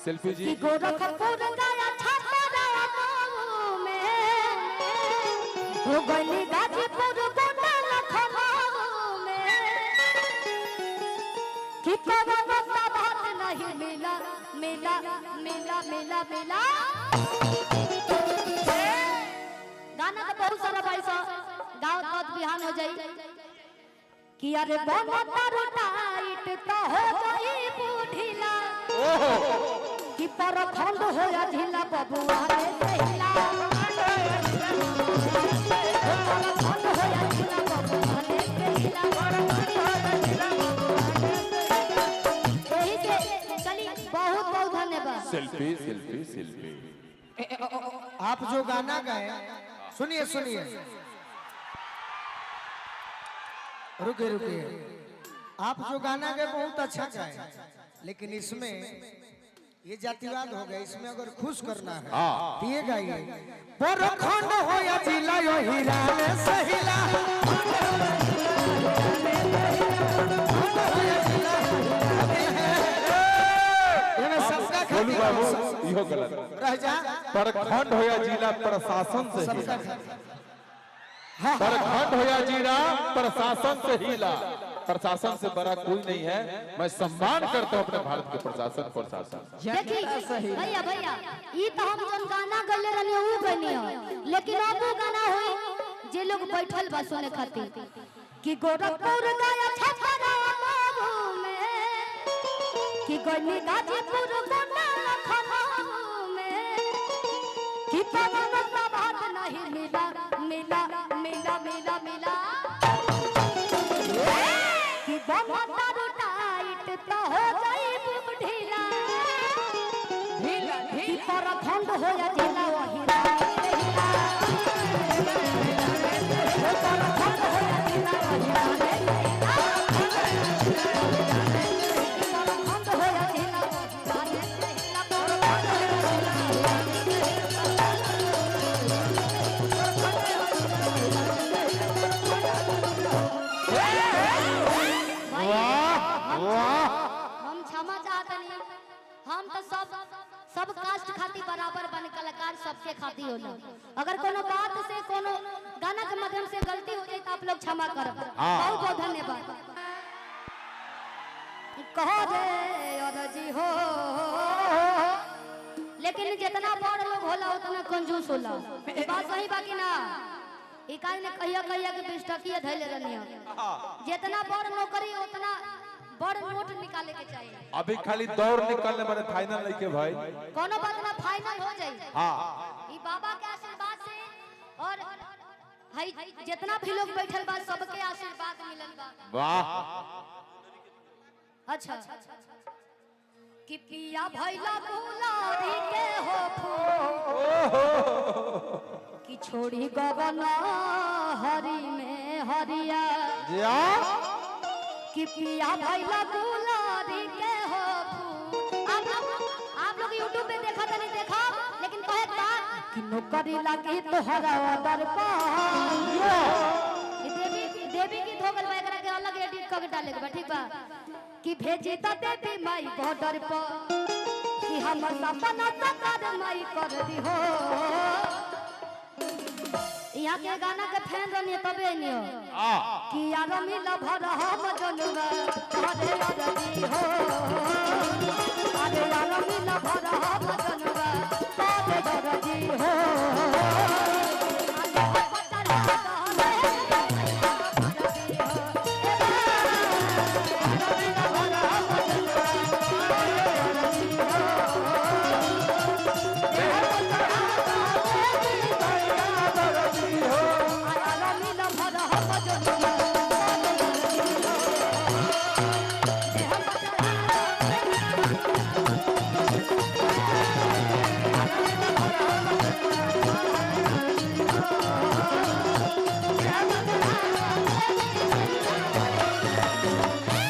Selfie जी गोरखपुर गया छपरा में हो गई गाजीपुर गोंडा लखनऊ में कि कौनो बात नहीं मिला मिला मिला मिला मिला। गाना तो बहुत सारा भाई सा गाँव तक बिहान हो जाई कि अरे बनता टाइट तो हो गई बूढ़ीला कि परखंड हो या ढीला बबुआ रे सहिला परखंड हो या ढीला बबुआ रे सहिला यही से चली बहुत बहुत धन्यवाद। Selfie selfie selfie. आप जो गाना गाए सुनिए सुनिए रुके रुके आप जो गाना गए बहुत अच्छा गाए लेकिन इसमें ये जातिवाद हो गया। इसमें अगर खुश करना है तो ये गाइए परखंड हो या जिला यो हीरा में सहिला बोलू बाबू इहो गलत रह जा। परखंड हो या जिला प्रशासन से हिला परखंड हो या जिला प्रशासन से हिला। प्रशासन से बड़ा कोई नहीं है। मैं सम्मान करता हूँ अपने भारत के प्रशासन। देखिए भैया भैया ये तो हम जन गाना गले रहनी वो गनी हो लेकिन अब वो गाना होई जे लोग बैठल बा सुने खातिर कि गोरखपुर गया छपरा में कि गनी गाजीपुर गोंडा लखनऊ में कि कौनो बात नहीं मिला मिला मिला मिला मिला कि बनता टाइट तो हो जाई ढीला ढीला कि परखंड हो या ढीला वही ढीला परखंड हो या ढीला वही परखंड हो या ढीला हम क्षमा चाहते नहीं हम तो सब कास्ट खाती बराबर बन कलाकार सबके खाती होला। अगर कोनो बात से कोनो गाना के माध्यम से गलती हो जाए तो आप लोग क्षमा करब। बहुत बहुत धन्यवाद। कहो रे अरजी हो लेकिन जितना बड़ लोग होला उतना कंजूस होला। बात सही बाकी ना इकाई ने कहिया कहिया के 20 टकिया धैले रहनी जितना बड़ नौकरी उतना बड़ नोट निकाले के चाहिए। अभी खाली दौड़ निकलने वाले फाइनल नहीं के भाई कोनो बात ना फाइनल हो जाए। ई बाबा के आशीर्वाद से और भाई जितना भी लोग बैठल बा सबके आशीर्वाद मिलल बा। वाह अच्छा कि पिया भैला गुलाबी के हो फूल कि छोड़ी गगना हरी में हरिया कि पिया भैला गुलाबी के हो फूल। आप लोग YouTube पे देखा था नहीं देखा लेकिन कहे था कि नौकरी लगी तोहरा दरबार देवी की धोगल में एकरा के अलग एडिट करके डाले के ठीक बा कि भेजी त देवी माई बॉर्डर पर कि हम सपना साकार माई कर दी हो। यहाँ के गाना के फैन रहनी तबे नहीं हो कि यार मिला भर हम जनुआ अरे यार दी हो अरे यार मिला भर